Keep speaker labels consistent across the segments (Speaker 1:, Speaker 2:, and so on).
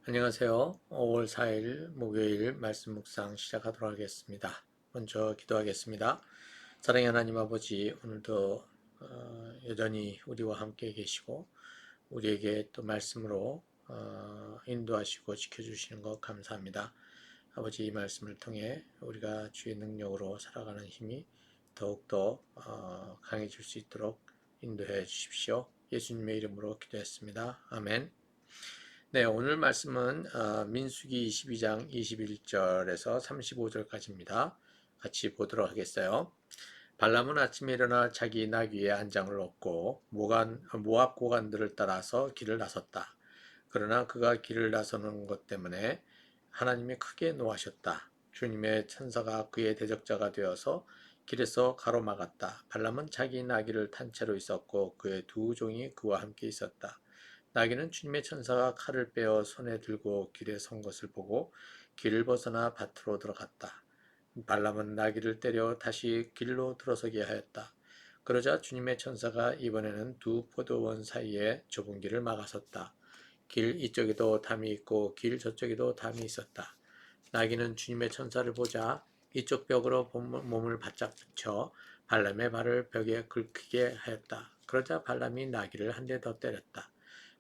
Speaker 1: 안녕하세요. 5월 4일 목요일 말씀 묵상 시작하도록 하겠습니다. 먼저 기도하겠습니다. 사랑의 하나님 아버지, 오늘도 여전히 우리와 함께 계시고 우리에게 또 말씀으로 인도하시고 지켜주시는 것 감사합니다. 아버지, 이 말씀을 통해 우리가 주의 능력으로 살아가는 힘이 더욱더 강해질 수 있도록 인도해 주십시오. 예수님의 이름으로 기도했습니다. 아멘. 네, 오늘 말씀은 민수기 22장 21절에서 35절까지입니다. 같이 보도록 하겠어요. 발람은 아침에 일어나 자기 나귀의 한 장을 얻고 모압 고관들을 따라서 길을 나섰다. 그러나 그가 길을 나서는 것 때문에 하나님이 크게 노하셨다. 주님의 천사가 그의 대적자가 되어서 길에서 가로막았다. 발람은 자기 나귀를 탄 채로 있었고 그의 두 종이 그와 함께 있었다. 나귀는 주님의 천사가 칼을 빼어 손에 들고 길에 선 것을 보고 길을 벗어나 밭으로 들어갔다. 발람은 나귀를 때려 다시 길로 들어서게 하였다. 그러자 주님의 천사가 이번에는 두 포도원 사이에 좁은 길을 막아섰다. 길 이쪽에도 담이 있고 길 저쪽에도 담이 있었다. 나귀는 주님의 천사를 보자 이쪽 벽으로 몸을 바짝 붙여 발람의 발을 벽에 긁히게 하였다. 그러자 발람이 나귀를 한 대 더 때렸다.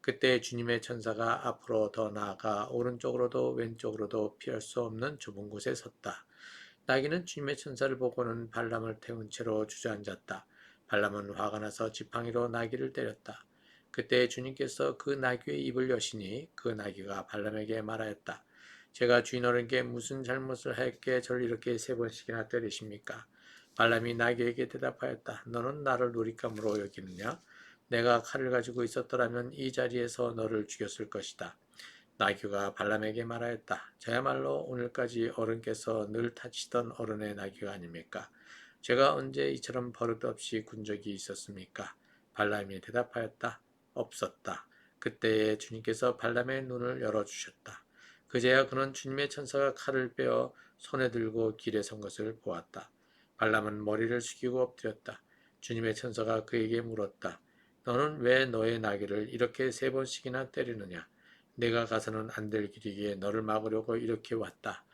Speaker 1: 그때 주님의 천사가 앞으로 더 나아가 오른쪽으로도 왼쪽으로도 피할 수 없는 좁은 곳에 섰다. 나귀는 주님의 천사를 보고는 발람을 태운 채로 주저앉았다. 발람은 화가 나서 지팡이로 나귀를 때렸다. 그때 주님께서 그 나귀의 입을 여시니 그 나귀가 발람에게 말하였다. 제가 주인 어른께 무슨 잘못을 하였기에 저를 이렇게 세 번씩이나 때리십니까? 발람이 나귀에게 대답하였다. 너는 나를 놀잇감으로 여기느냐? 내가 칼을 가지고 있었더라면 이 자리에서 너를 죽였을 것이다. 나귀가 발람에게 말하였다. 저야말로 오늘까지 어른께서 늘 타시던 어른의 나귀가 아닙니까? 제가 언제 이처럼 버릇없이 군 적이 있었습니까? 발람이 대답하였다. 없었다. 그때에 주님께서 발람의 눈을 열어주셨다. 그제야 그는 주님의 천사가 칼을 빼어 손에 들고 길에 선 것을 보았다. 발람은 머리를 숙이고 엎드렸다. 주님의 천사가 그에게 물었다. 너는 왜 너의 나귀를 이렇게 세 번씩이나 때리느냐? 내가 가서는 안 될 길이기에 너를 막으려고 이렇게 왔다.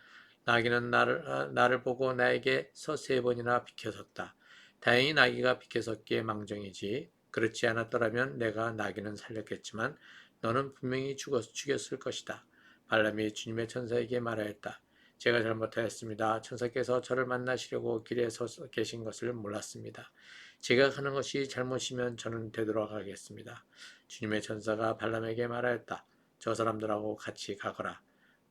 Speaker 1: 나귀는 나를 보고 나에게서 세 번이나 비켜섰다. 다행히 나귀가 비켜섰기에 망정이지. 그렇지 않았더라면 내가 나귀는 살렸겠지만 너는 분명히 죽였을 것이다. 발람이 주님의 천사에게 말하였다. 제가 잘못하였습니다. 천사께서 저를 만나시려고 길에 서 계신 것을 몰랐습니다. 제가 가는 것이 잘못이면 저는 되돌아가겠습니다. 주님의 천사가 발람에게 말하였다. 저 사람들하고 같이 가거라.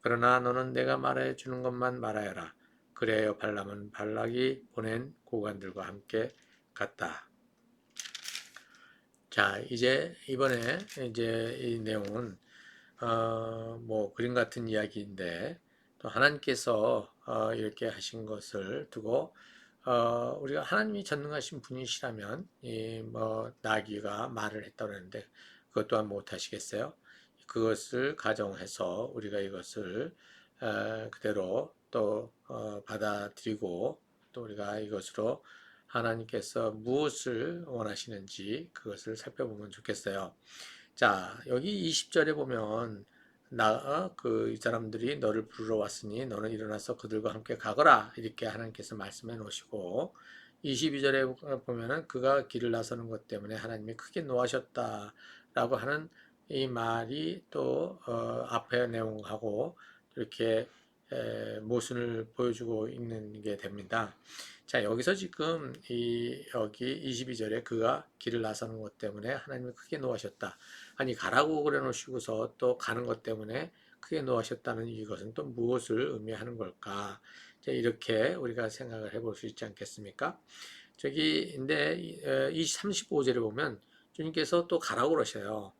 Speaker 1: 그러나 너는 내가 말해 주는 것만 말하여라. 그래야 발람은 발락이 보낸 고관들과 함께 갔다. 자, 이번에 이 내용은 뭐 그림 같은 이야기인데 또 하나님께서 이렇게 하신 것을 두고 우리가 하나님이 전능하신 분이시라면 이 뭐 나귀가 말을 했다고 하는데 그것 또한 못 하시겠어요? 그것을 가정해서 우리가 이것을 그대로 또 받아들이고 또 우리가 이것으로 하나님께서 무엇을 원하시는지 그것을 살펴보면 좋겠어요. 자, 여기 20절에 보면 이 사람들이 너를 부르러 왔으니 너는 일어나서 그들과 함께 가거라 이렇게 하나님께서 말씀해 놓으시고 22절에 보면은 그가 길을 나서는 것 때문에 하나님이 크게 노하셨다라고 하는 이 말이 또 앞의 내용하고 이렇게 모순을 보여주고 있는 게 됩니다. 자, 여기서 지금 여기 22절에 그가 길을 나서는 것 때문에 하나님이 크게 노하셨다. 아니 가라고 그래 놓으시고서 또 가는 것 때문에 크게 노하셨다는 이것은 또 무엇을 의미하는 걸까? 이렇게 우리가 생각을 해볼 수 있지 않겠습니까? 근데 이 35절에 보면 주님께서 또 가라고 그러셔요.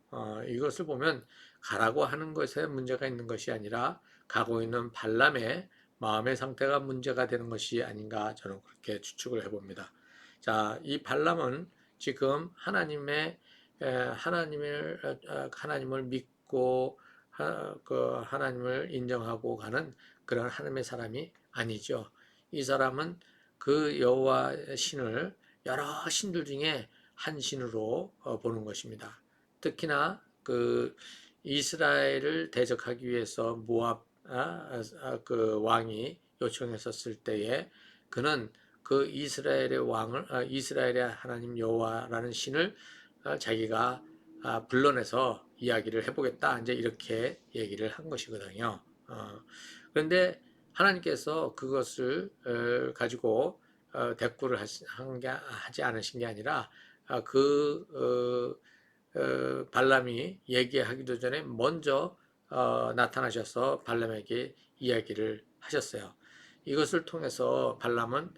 Speaker 1: 이것을 보면 가라고 하는 것에 문제가 있는 것이 아니라 가고 있는 발람의 마음의 상태가 문제가 되는 것이 아닌가 저는 그렇게 추측을 해봅니다. 자, 이 발람은 지금 하나님을 믿고 하나님을 인정하고 가는 그런 하나님의 사람이 아니죠. 이 사람은 그 여호와 신을 여러 신들 중에 한 신으로 보는 것입니다. 특히나 이스라엘을 대적하기 위해서 모압 그 왕이 요청했었을 때에 그는 그 이스라엘의 왕을 이스라엘의 하나님 여호와라는 신을 자기가 불러내서 이야기를 해보겠다 이제 이렇게 얘기를 한 것이거든요. 그런데 하나님께서 그것을 가지고 대꾸를 하지 않으신 게 아니라 발람이 얘기하기도 전에 먼저 나타나셔서 발람에게 이야기를 하셨어요. 이것을 통해서 발람은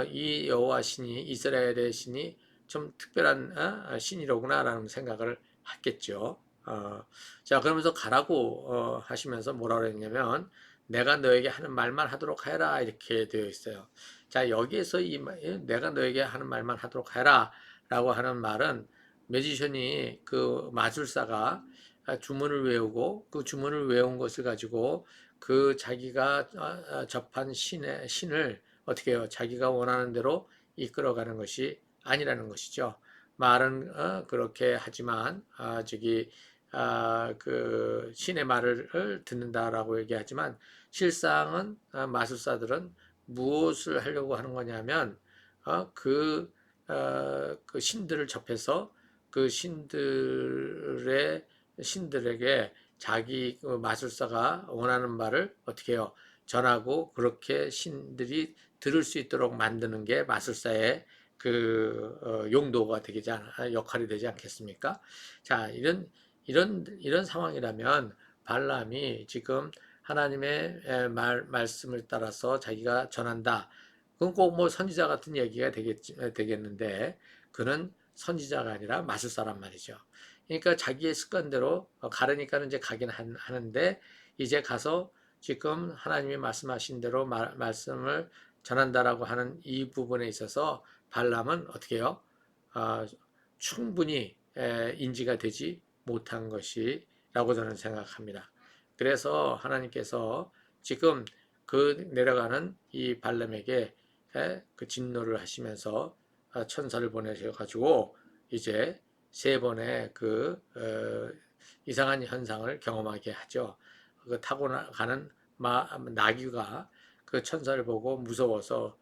Speaker 1: 이 여호와 신이 이스라엘의 신이 좀 특별한 신이로구나라는 생각을 했겠죠. 자 그러면서 가라고 하시면서 뭐라 그랬냐면 내가 너에게 하는 말만 하도록 해라 이렇게 되어 있어요. 자 여기에서 내가 너에게 하는 말만 하도록 해라 라고 하는 말은 매지션이 그 마술사가 주문을 외우고 그 주문을 외운 것을 가지고 그 자기가 접한 신을 어떻게 해요? 자기가 원하는 대로 이끌어가는 것이 아니라는 것이죠. 말은 그렇게 하지만 그 신의 말을 듣는다라고 얘기하지만 실상은 마술사들은 무엇을 하려고 하는 거냐면 그 신들을 접해서 그 신들에게 자기 그 마술사가 원하는 말을 어떻게 해요? 전하고 그렇게 신들이 들을 수 있도록 만드는 게 마술사의 그 용도가 되지 역할이 되지 않겠습니까? 자, 이런 상황이라면 발람이 지금 하나님의 말씀을 따라서 자기가 전한다. 그건 꼭 뭐 선지자 같은 얘기가 되겠는데 그는 선지자가 아니라 마술사란 말이죠. 그러니까 자기의 습관대로 가르니까는 이제 가긴 하는데 이제 가서 지금 하나님이 말씀하신 대로 말씀을 전한다라고 하는 이 부분에 있어서 발람은 어떻게 해요? 충분히 인지가 되지 못한 것이라고 저는 생각합니다. 그래서 하나님께서 지금 그 내려가는 이 발람에게 그 진노를 하시면서 천사를 보내셔가지고 이제 세 번의 그 이상한 현상을 경험하게 하죠. 그 타고 가는 나귀가 그 천사를 보고 무서워서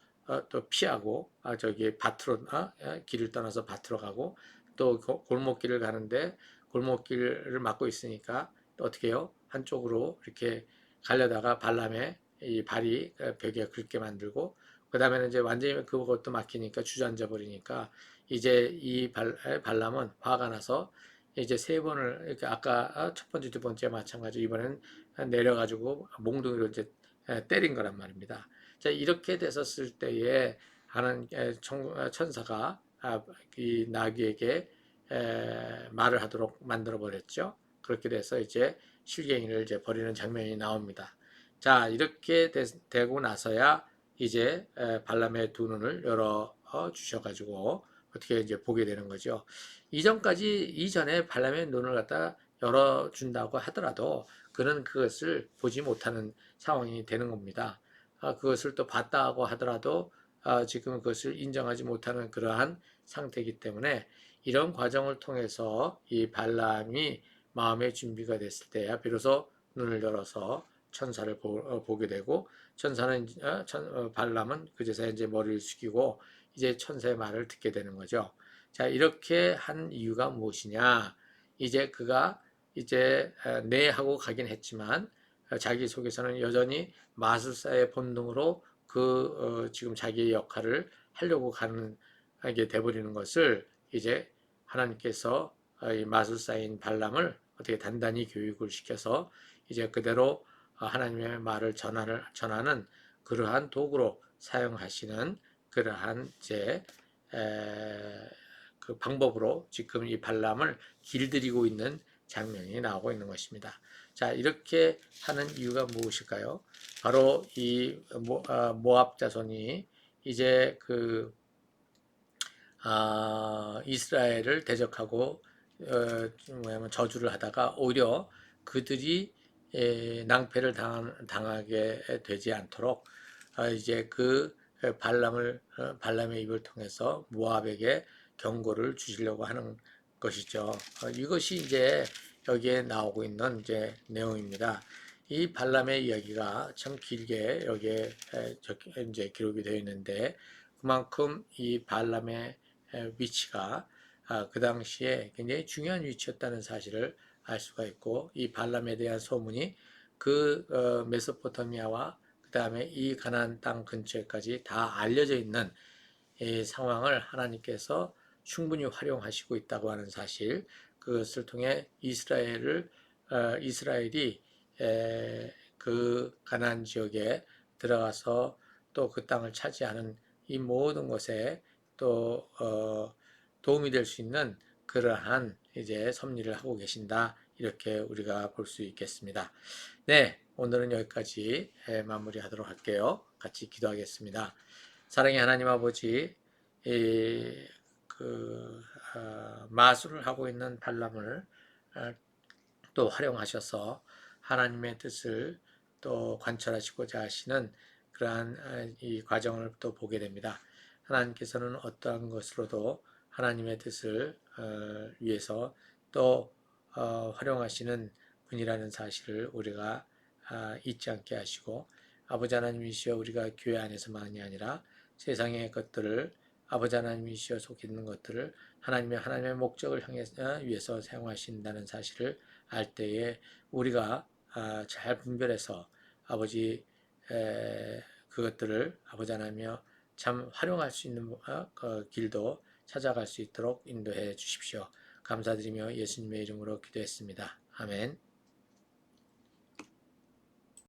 Speaker 1: 또 피하고 저기 밭으로 길을 떠나서 밭으로 가고 또 골목길을 가는데 골목길을 막고 있으니까 또 어떻게 해요? 한쪽으로 이렇게 가려다가 발람의 이 발이 벽에 긁게 만들고 그 다음에는 이제 완전히 그것도 막히니까 주저앉아 버리니까 이제 이 발람은 화가 나서 이제 세 번을 이렇게 아까 첫 번째 두 번째 마찬가지 이번엔 내려가지고 몽둥이로 이제 때린 거란 말입니다. 자 이렇게 됐었을 때에 하는 천사가 이 나귀에게 말을 하도록 만들어 버렸죠. 그렇게 돼서 이제 실갱이를 이제 버리는 장면이 나옵니다. 자 이렇게 되고 나서야 이제 발람의 두 눈을 열어 주셔가지고 어떻게 이제 보게 되는 거죠. 이전에 발람의 눈을 갖다 열어준다고 하더라도 그는 그것을 보지 못하는 상황이 되는 겁니다. 그것을 또 봤다고 하더라도 지금 그것을 인정하지 못하는 그러한 상태이기 때문에 이런 과정을 통해서 이 발람이 마음의 준비가 됐을 때야 비로소 눈을 열어서 천사를 보게 되고 천사는 발람은 그제서 이제 머리를 숙이고 이제 천사의 말을 듣게 되는 거죠. 자 이렇게 한 이유가 무엇이냐? 이제 그가 이제 네 하고 가긴 했지만 자기 속에서는 여전히 마술사의 본능으로 지금 자기의 역할을 하려고 하게 돼버리는 것을 이제 하나님께서 이 마술사인 발람을 어떻게 단단히 교육을 시켜서 이제 그대로 하나님의 말을 전하는 그러한 도구로 사용하시는 그러한 그 방법으로 지금 이 발람을 길들이고 있는 장면이 나오고 있는 것입니다. 자, 이렇게 하는 이유가 무엇일까요? 바로 이 모압 자손이 이제 이스라엘을 대적하고 저주를 하다가 오히려 그들이 낭패를 당하게 되지 않도록 이제 그 발람의 입을 통해서 모압에게 경고를 주시려고 하는 것이죠. 이것이 이제 여기에 나오고 있는 이제 내용입니다. 이 발람의 이야기가 참 길게 여기에 이제 기록이 되어 있는데 그만큼 이 발람의 위치가 그 당시에 굉장히 중요한 위치였다는 사실을 알 수가 있고 이 발람에 대한 소문이 그 메소포타미아와 그 다음에 이 가나안 땅 근처에까지 다 알려져 있는 이 상황을 하나님께서 충분히 활용하시고 있다고 하는 사실, 그것을 통해 이스라엘이 그 가나안 지역에 들어가서 또 그 땅을 차지하는 이 모든 것에 또 도움이 될 수 있는 그러한 이제 섭리를 하고 계신다, 이렇게 우리가 볼 수 있겠습니다. 네, 오늘은 여기까지 마무리하도록 할게요. 같이 기도하겠습니다. 사랑의 하나님 아버지, 마술을 하고 있는 발람을 어, 또 활용하셔서 하나님의 뜻을 또 관철하시고자 하시는 그러한 이 과정을 또 보게 됩니다. 하나님께서는 어떠한 것으로도 하나님의 뜻을 위해서 또 활용하시는 분이라는 사실을 우리가 잊지 않게 하시고, 아버지 하나님이시여 우리가 교회 안에서만이 아니라 세상의 것들을, 아버지 하나님이시여 속에 있는 것들을 하나님의 목적을 위해서 사용하신다는 사실을 알 때에 우리가 잘 분별해서 아버지 그것들을 아버지 하나님이여 참 활용할 수 있는 그 길도 찾아갈 수 있도록 인도해 주십시오. 감사드리며 예수님의 이름으로 기도했습니다. 아멘.